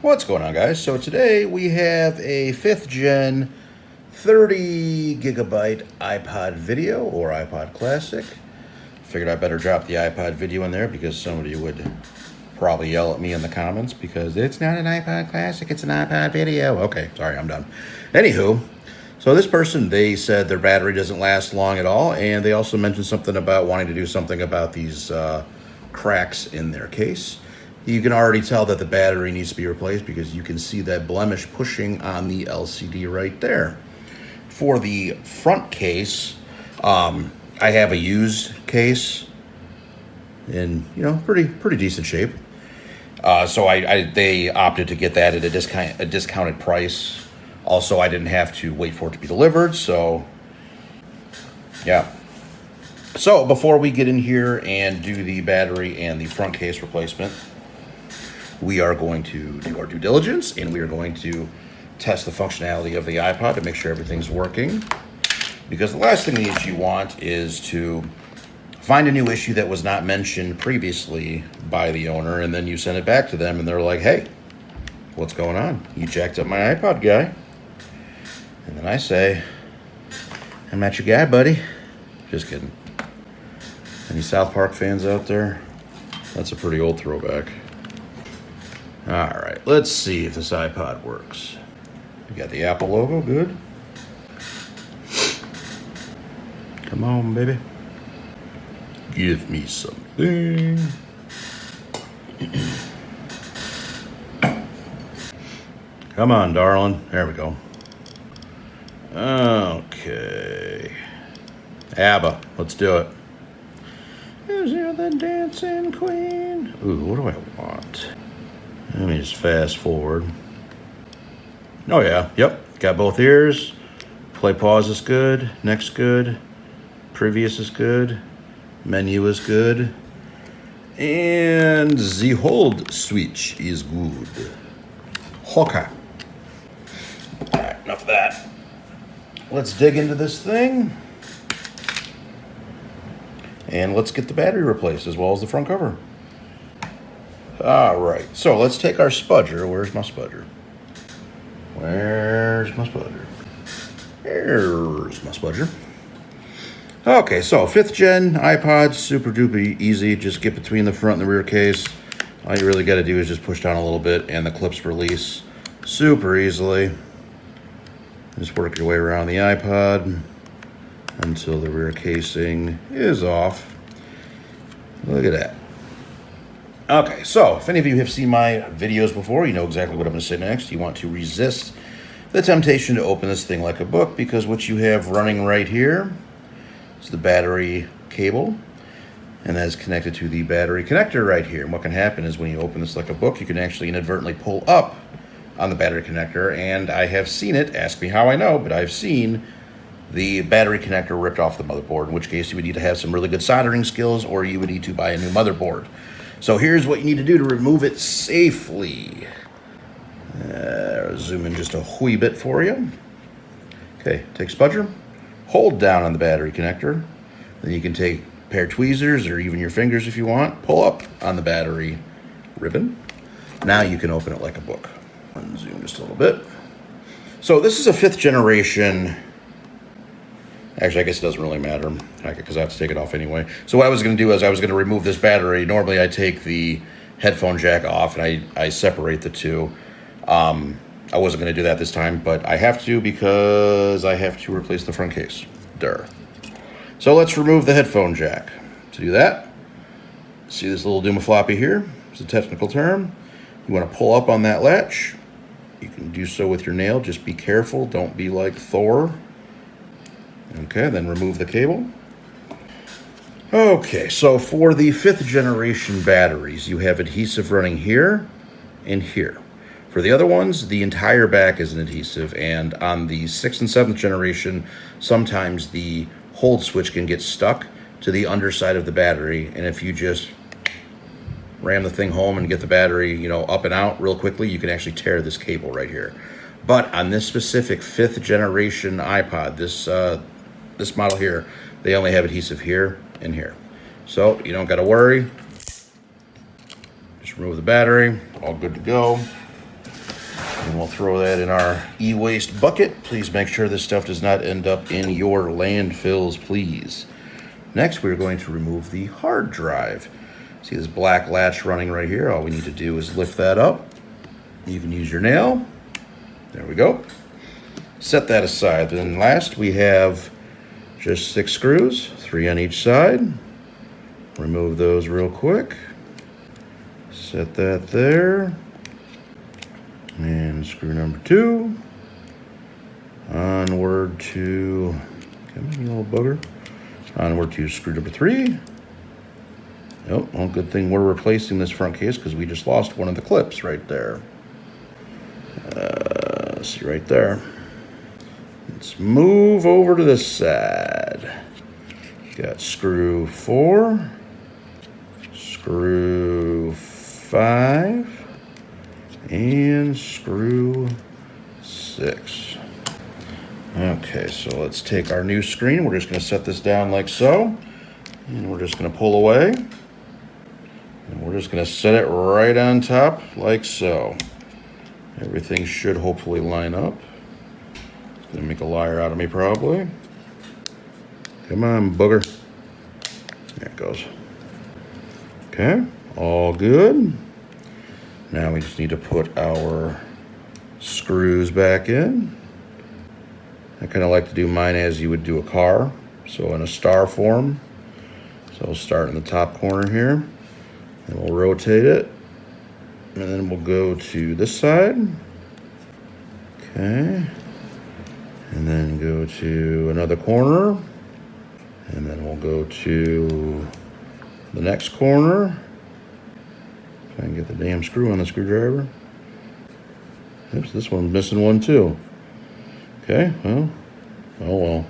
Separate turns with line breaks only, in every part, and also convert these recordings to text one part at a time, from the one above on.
What's going on, guys? So today we have a 5th gen 30 gigabyte iPod video or iPod Classic. Figured I better drop the iPod video in there because somebody would probably yell at me in the comments because it's not an iPod Classic, it's an iPod video. Okay, sorry, I'm done. Anywho, so this person, they said their battery doesn't last long at all, and they also mentioned something about wanting to do something about these cracks in their case. You can already tell that the battery needs to be replaced because you can see that blemish pushing on the LCD right there. For the front case, I have a used case in pretty decent shape. So they opted to get that at a discounted price. Also, I didn't have to wait for it to be delivered. So yeah. So before we get in here and do the battery and the front case replacement, we are going to do our due diligence and we are going to test the functionality of the iPod to make sure everything's working. Because the last thing that you want is to find a new issue that was not mentioned previously by the owner, and then you send it back to them and they're like, hey, what's going on? You jacked up my iPod, guy. And then I say, I'm not your guy, buddy. Just kidding. Any South Park fans out there? That's a pretty old throwback. All right, let's see if this iPod works. We got the Apple logo, good. Come on, baby. Give me something. Come on, darling. There we go. Okay. ABBA, let's do it. Is you the dancing queen? Ooh, what do I want? Let me just fast forward. Oh yeah, yep, got both ears. Play pause is good, next good, previous is good, menu is good, and the hold switch is good. Okay. Alright, enough of that. Let's dig into this thing. And let's get the battery replaced as well as the front cover. All right, so let's take our spudger. Where's my spudger? Where's my spudger? Here's my spudger. Okay, so 5th gen iPod, super duper easy. Just get between the front and the rear case. All you really got to do is just push down a little bit and the clips release super easily. Just work your way around the iPod until the rear casing is off. Look at that. Okay, so if any of you have seen my videos before, you know exactly what I'm going to say next. You want to resist the temptation to open this thing like a book, because what you have running right here is the battery cable, and that is connected to the battery connector right here. And what can happen is when you open this like a book, you can actually inadvertently pull up on the battery connector, and I have seen it. Ask me how I know, but I've seen the battery connector ripped off the motherboard, in which case you would need to have some really good soldering skills, or you would need to buy a new motherboard. So here's what you need to do to remove it safely. Zoom in just a wee bit for you. Okay, take spudger, hold down on the battery connector. Then you can take a pair of tweezers or even your fingers if you want, pull up on the battery ribbon. Now you can open it like a book. Unzoom just a little bit. So this is a 5th generation. Actually, I guess it doesn't really matter because I have to take it off anyway. So what I was going to do is I was going to remove this battery. Normally I take the headphone jack off and I separate the two. I wasn't going to do that this time, but I have to because I have to replace the front case. Duh. So let's remove the headphone jack. To do that, see this little doomafloppy here? It's a technical term. You want to pull up on that latch. You can do so with your nail. Just be careful. Don't be like Thor. Okay, then remove the cable. Okay, so for the 5th generation batteries, you have adhesive running here and here. For the other ones, the entire back is an adhesive, and on the 6th and 7th generation, sometimes the hold switch can get stuck to the underside of the battery, and if you just ram the thing home and get the battery, up and out real quickly, you can actually tear this cable right here. But on this specific 5th generation iPod, this model here, they only have adhesive here and here. So you don't got to worry. Just remove the battery, all good to go. And we'll throw that in our e-waste bucket. Please make sure this stuff does not end up in your landfills, please. Next, we're going to remove the hard drive. See this black latch running right here? All we need to do is lift that up. You can use your nail. There we go. Set that aside. Then last, we have just 6 screws, 3 on each side. Remove those real quick. Set that there. And screw number 2. Onward to, come on, you little bugger. Onward to screw number 3. Oh, well, good thing we're replacing this front case because we just lost one of the clips right there. See right there. Let's move over to this side. Got screw 4, screw 5, and screw 6. Okay, so let's take our new screen. We're just going to set this down like so. And we're just going to pull away. And we're just going to set it right on top like so. Everything should hopefully line up. It's going to make a liar out of me probably. Come on, booger. There it goes. Okay, all good. Now we just need to put our screws back in. I kind of like to do mine as you would do a car. So in a star form. So we'll start in the top corner here. And we'll rotate it. And then we'll go to this side. Okay. And then go to another corner. And then we'll go to the next corner. Try and get the damn screw on the screwdriver. Oops, this one's missing one too. Okay, well, oh well.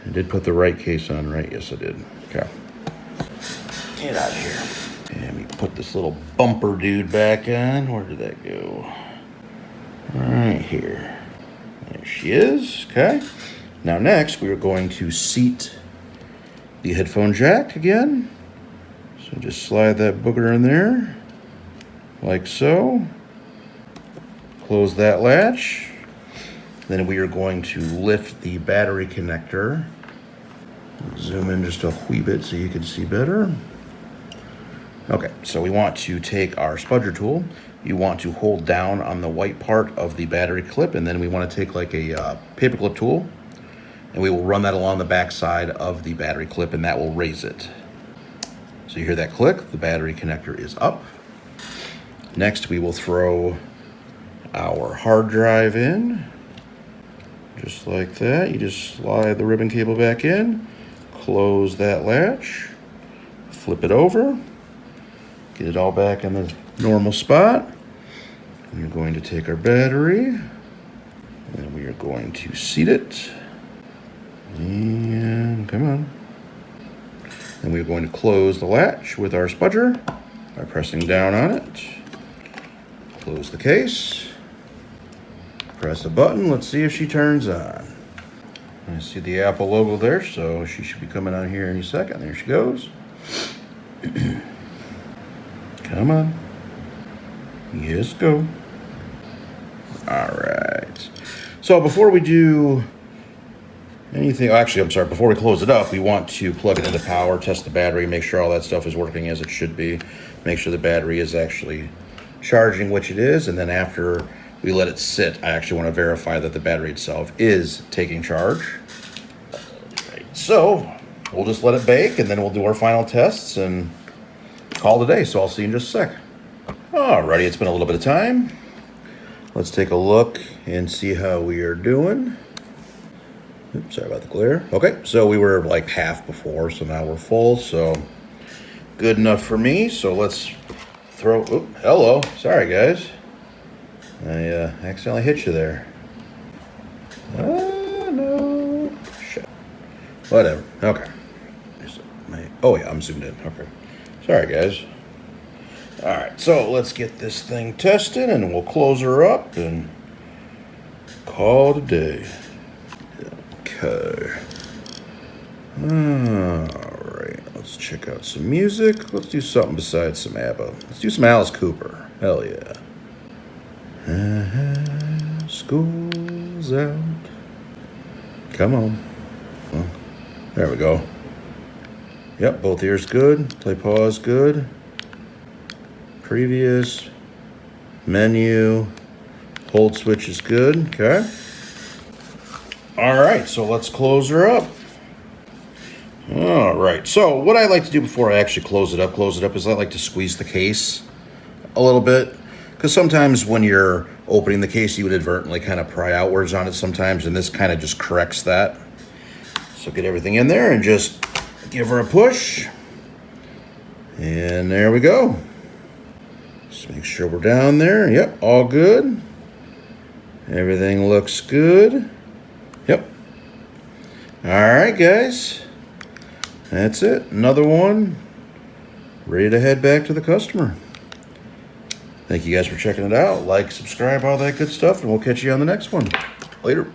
I did put the right case on, right? Yes, I did. Okay. Get out of here. And we put this little bumper dude back on. Where did that go? Right here. There she is. Okay. Now next, we are going to seat the headphone jack again. So just slide that booger in there, like so. Close that latch. Then we are going to lift the battery connector. Zoom in just a wee bit so you can see better. Okay, so we want to take our spudger tool. You want to hold down on the white part of the battery clip, and then we want to take like a paperclip tool, and we will run that along the back side of the battery clip, and that will raise it. So you hear that click, the battery connector is up. Next, we will throw our hard drive in, just like that. You just slide the ribbon cable back in, close that latch, flip it over, get it all back in the normal spot. And you're going to take our battery, and we are going to seat it. And come on. And we're going to close the latch with our spudger by pressing down on it. Close the case. Press a button. Let's see if she turns on. I see the Apple logo there, so she should be coming on here any second. There she goes. Come on. Yes, go. All right. So before we do anything, actually, I'm sorry, before we close it up, we want to plug it into power, test the battery, make sure all that stuff is working as it should be, make sure the battery is actually charging, which it is, and then after we let it sit, I actually want to verify that the battery itself is taking charge. Right. So we'll just let it bake, and then we'll do our final tests and call it a day. So I'll see you in just a sec. Alrighty, it's been a little bit of time. Let's take a look and see how we are doing. Oops, sorry about the glare. Okay, so we were like half before, so now we're full, so good enough for me. So let's throw, oop, hello, sorry guys. I accidentally hit you there. Oh no, shit. Whatever, okay. Oh yeah, I'm zoomed in, okay. Sorry guys. All right, so let's get this thing tested and we'll close her up and call it a day. Okay. All right, let's check out some music. Let's do something besides some ABBA. Let's do some Alice Cooper. Hell yeah. School's out. Come on. Well, there we go. Yep, both ears good. Play pause good. Previous. Menu. Hold switch is good. Okay. All right, so let's close her up. All right, so what I like to do before I actually close it up is I like to squeeze the case a little bit, because sometimes when you're opening the case, you would inadvertently kind of pry outwards on it sometimes, and this kind of just corrects that. So get everything in there and just give her a push. And there we go. Just make sure we're down there. Yep, all good. Everything looks good. Yep. All right, guys. That's it. Another one. Ready to head back to the customer. Thank you guys for checking it out. Like, subscribe, all that good stuff, and we'll catch you on the next one. Later.